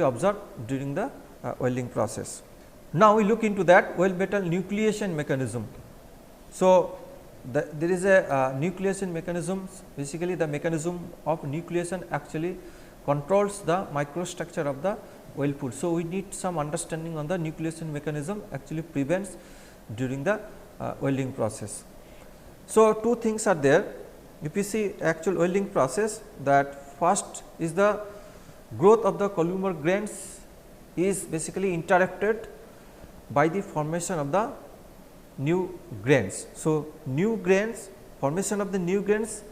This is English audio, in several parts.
observed during the welding process. Now, we look into that weld metal nucleation mechanism. So, there is a nucleation mechanism, basically the mechanism of nucleation actually controls the microstructure of the weld pool. So, we need some understanding on the nucleation mechanism actually prevents during the welding process. So, two things are there. If you see actual welding process, that first is the growth of the columnar grains is basically interrupted by the formation of the new grains. So, new grains, formation of the new grains,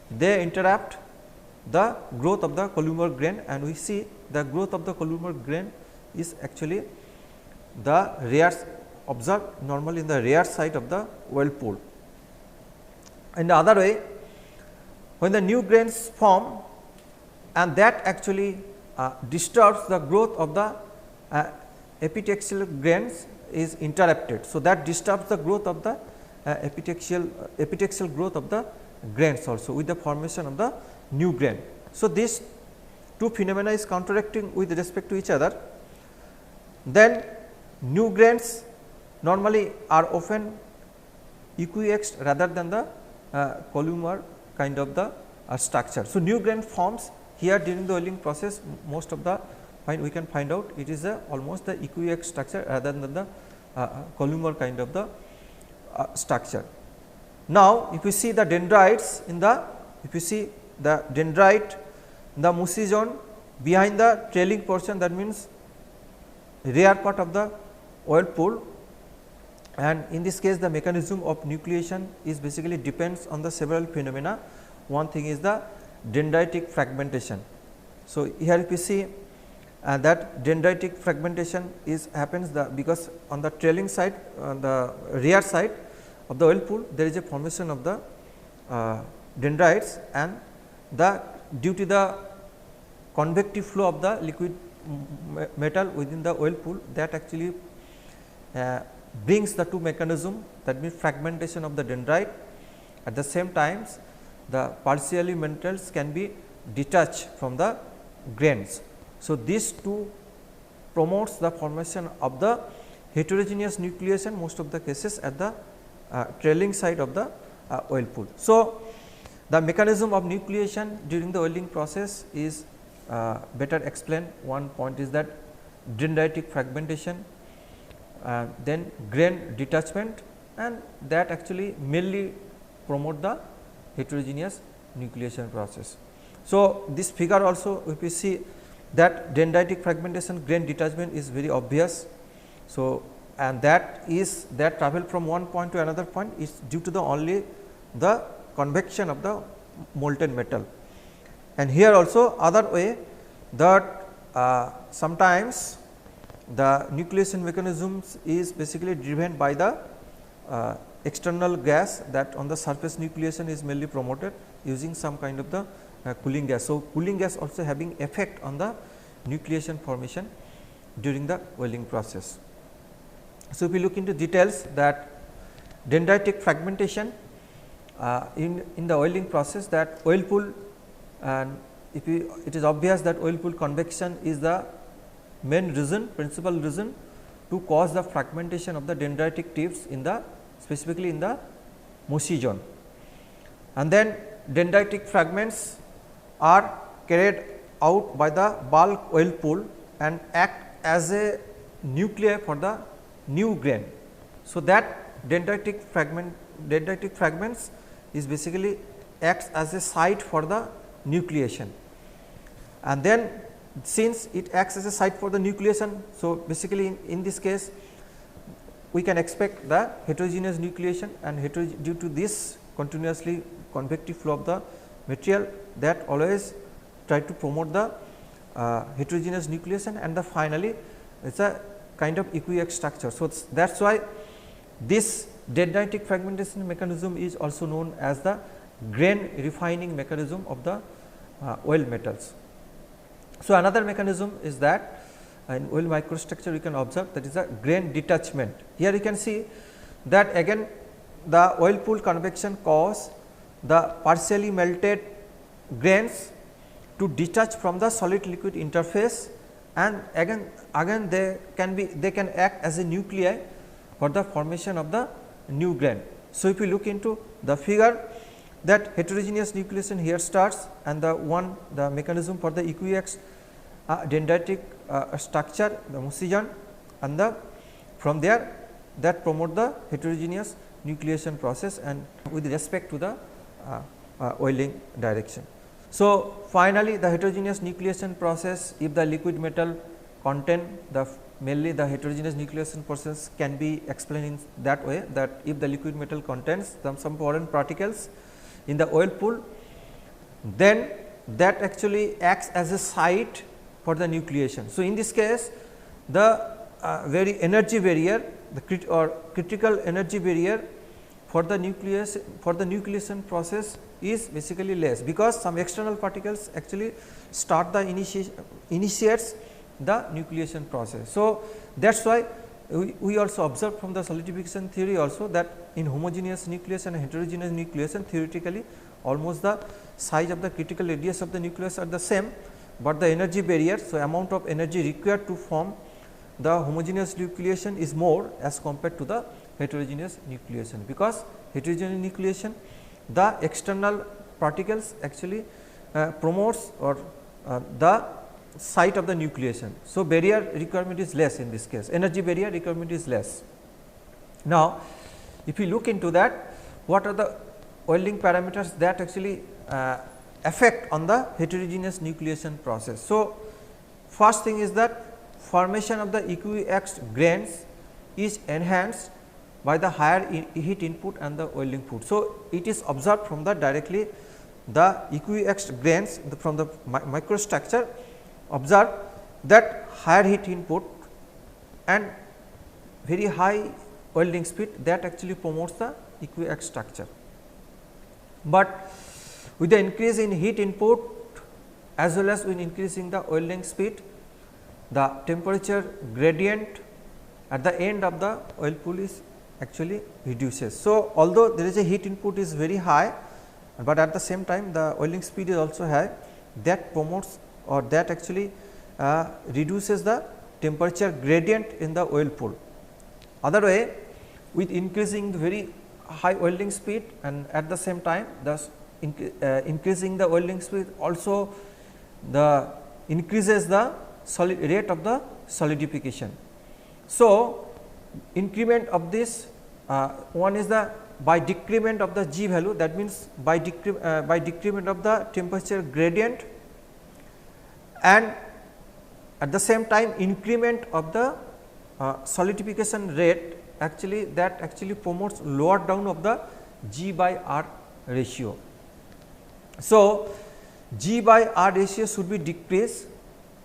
they interrupt the growth of the columnar grain, and we see the growth of the columnar grain is actually the rear observed normally in the rear side of the weld pool. In the other way, when the new grains form and that actually disturbs the growth of the epitaxial grains is interrupted. So, that disturbs the growth of the epitaxial growth of the grains also with the formation of the new grain. So, these two phenomena is counteracting with respect to each other. Then new grains normally are often equiaxed rather than the columnar kind of the structure. So, new grain forms here during the welding process, most of the we can find out it is almost the equiaxed structure rather than the columnar kind of the structure. Now, if you see the dendrites in the, if you see the dendrite, the Mussey zone behind the trailing portion, that means rear part of the weld pool, and in this case the mechanism of nucleation is basically depends on the several phenomena. One thing is the dendritic fragmentation. So, here if you see that dendritic fragmentation is happens because on the trailing side, on the rear side of the weld pool, there is a formation of the dendrites, and the due to the convective flow of the liquid metal within the weld pool, that actually brings the two mechanism, that means fragmentation of the dendrite. At the same times, the partially metals can be detached from the grains. So, these two promotes the formation of the heterogeneous nucleation most of the cases at the trailing side of the weld pool. So, the mechanism of nucleation during the welding process is better explained. One point is that dendritic fragmentation, then grain detachment, and that actually mainly promote the heterogeneous nucleation process. So, this figure also if you see that dendritic fragmentation, grain detachment is very obvious. So, and that is that travel from one point to another point is due to the only the convection of the molten metal. And here also other way that sometimes the nucleation mechanisms is basically driven by the external gas, that on the surface nucleation is mainly promoted using some kind of the cooling gas. So, cooling gas also having effect on the nucleation formation during the welding process. So, if we look into details that dendritic fragmentation in the welding process, that weld pool, and if you, it is obvious that weld pool convection is the main reason, principal reason to cause the fragmentation of the dendritic tips in the specifically in the Mussey zone. And then dendritic fragments are carried out by the bulk weld pool and act as a nuclei for the new grain. So, that dendritic fragments is basically acts as a site for the nucleation, and then since it acts as a site for the nucleation. So, basically in this case we can expect the heterogeneous nucleation, and due to this continuously convective flow of the material, that always try to promote the heterogeneous nucleation, and the finally it is a kind of equiaxed structure. So, that is why this dendritic fragmentation mechanism is also known as the grain refining mechanism of the weld metals. So, another mechanism is that in weld microstructure we can observe, that is a grain detachment. Here you can see that again the weld pool convection cause the partially melted grains to detach from the solid liquid interface, and again they can act as a nuclei for the formation of the new grain. So, if you look into the figure, that heterogeneous nucleation here starts, and the mechanism for the equiax dendritic structure, the Musijan, and from there that promote the heterogeneous nucleation process and with respect to the welding direction. So, finally, the heterogeneous nucleation process, if the liquid metal contain mainly the heterogeneous nucleation process can be explained in that way, that if the liquid metal contains some foreign particles in the oil pool, then that actually acts as a site for the nucleation. So, in this case the very energy barrier, the critical energy barrier for the nucleation process is basically less, because some external particles actually start the initiates the nucleation process. So, that is why we also observe from the solidification theory also that in homogeneous nucleus and heterogeneous nucleation, theoretically almost the size of the critical radius of the nucleus are the same, but the energy barrier. So, amount of energy required to form the homogeneous nucleation is more as compared to the heterogeneous nucleation, because heterogeneous nucleation the external particles actually promotes or the site of the nucleation. So, barrier requirement is less in this case, energy barrier requirement is less. Now, if you look into that, what are the welding parameters that actually affect on the heterogeneous nucleation process. So, first thing is that formation of the equiaxed grains is enhanced by the higher heat input and the welding foot. So, it is observed from the directly the equiaxed grains from the microstructure, observe that higher heat input and very high welding speed that actually promotes the equiaxed structure. But with the increase in heat input as well as with increasing the welding speed, the temperature gradient at the end of the oil pool is actually reduces. So, although there is a heat input is very high, but at the same time the welding speed is also high, that promotes or that actually reduces the temperature gradient in the oil pool. Other way, with increasing the very high welding speed and at the same time thus increasing the welding speed also the increases the rate of the solidification. So, increment of this one is the by decrement of the G value, that means by decrement of the temperature gradient, and at the same time increment of the solidification rate actually that actually promotes lower down of the G by R ratio. So, G by R ratio should be decreased.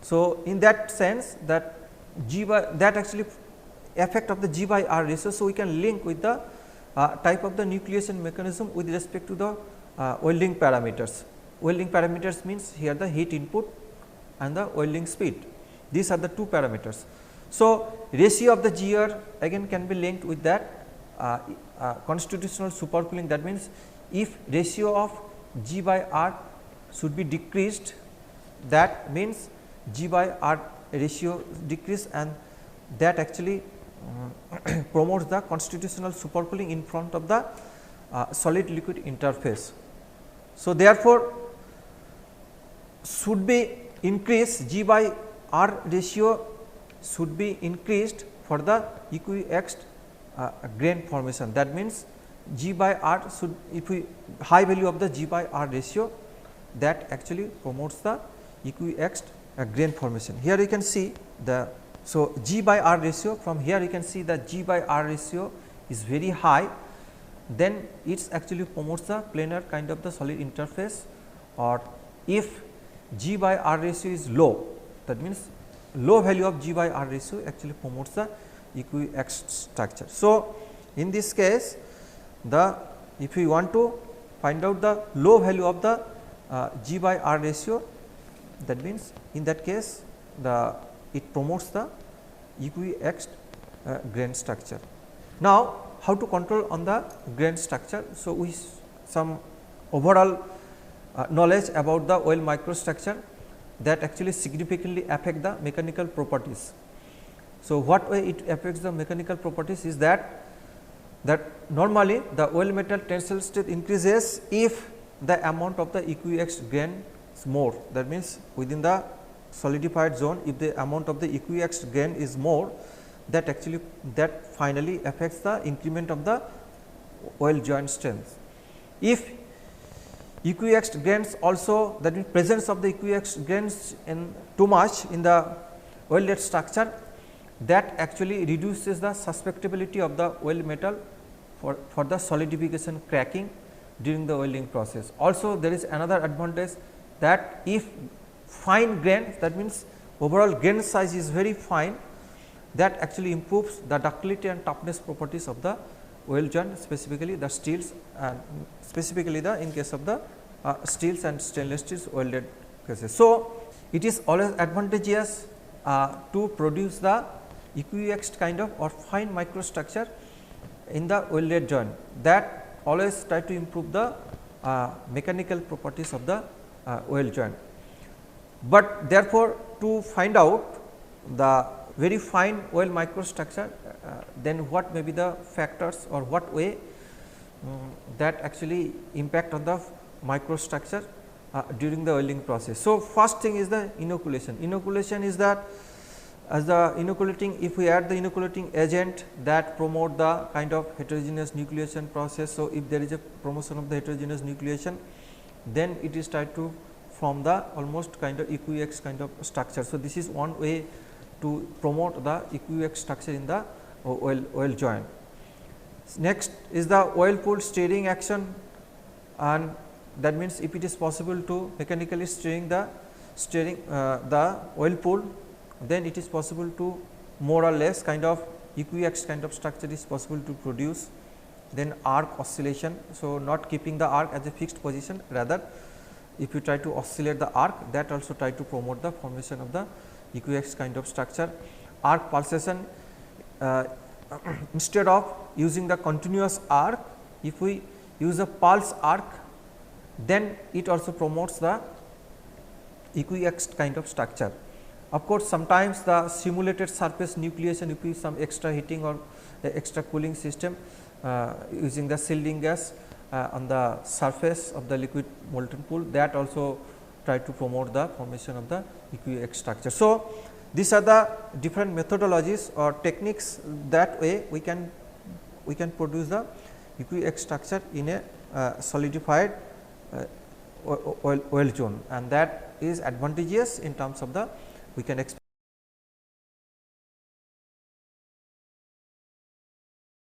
So, in that sense that that actually effect of the G by R ratio. So, we can link with the type of the nucleation mechanism with respect to the welding parameters. Welding parameters means here the heat input and the welding speed. These are the two parameters. So, ratio of the GR again can be linked with that constitutional supercooling. That means, if ratio of G by R should be decreased, that means G by R ratio decrease, and that actually promotes the constitutional supercooling in front of the solid liquid interface. So, therefore, should be increased G by R ratio should be increased for the equiaxed grain formation. That means, G by R should, if we high value of the G by R ratio, that actually promotes the equiaxed grain formation. Here you can see the, so G by R ratio, from here you can see that G by R ratio is very high, then it actually promotes the planar kind of the solid interface, or if G by R ratio is low, that means low value of G by R ratio actually promotes the equiaxed structure. So, in this case the if we want to find out the low value of the G by R ratio, that means in that case the it promotes the equiaxed grain structure. Now, how to control on the grain structure? So, we some overall knowledge about the oil microstructure. that actually significantly affect the mechanical properties. So, what way it affects the mechanical properties is that normally the weld metal tensile strength increases if the amount of the equiaxed grain is more. That means, within the solidified zone, if the amount of the equiaxed grain is more, that actually finally affects the increment of the weld joint strength. If equiaxed grains also, that means presence of the equiaxed grains in too much in the welded structure, that actually reduces the susceptibility of the weld metal for the solidification cracking during the welding process. Also there is another advantage, that if fine grain, that means overall grain size is very fine, that actually improves the ductility and toughness properties of the weld joint, specifically the steels, and specifically the in case of the steels and stainless steels welded cases. So, it is always advantageous to produce the equiaxed kind of or fine microstructure in the welded joint, that always try to improve the mechanical properties of the weld joint. But therefore, to find out the very fine weld microstructure, then what may be the factors or what way that actually impact on the microstructure during the welding process. So, first thing is the inoculation. Inoculation is that, as the inoculating, if we add the inoculating agent that promote the kind of heterogeneous nucleation process. So, if there is a promotion of the heterogeneous nucleation, then it is tried to form the almost kind of equiaxed kind of structure. So, this is one way to promote the equiaxed structure in the weld joint. Next is the whirlpool steering action, and that means if it is possible to mechanically steering the whirlpool, then it is possible to more or less kind of equiaxed kind of structure is possible to produce. Then arc oscillation. So, not keeping the arc as a fixed position, rather if you try to oscillate the arc, that also try to promote the formation of the equiaxed kind of structure. Arc pulsation, instead of using the continuous arc, if we use a pulse arc, then it also promotes the equiaxed kind of structure. Of course, sometimes the simulated surface nucleation, if you some extra heating or extra cooling system using the shielding gas on the surface of the liquid molten pool, that also try to promote the formation of the equiaxed structure. So, these are the different methodologies or techniques, that way we can produce the equiaxed structure in a solidified weld zone, and that is advantageous in terms of the we can expect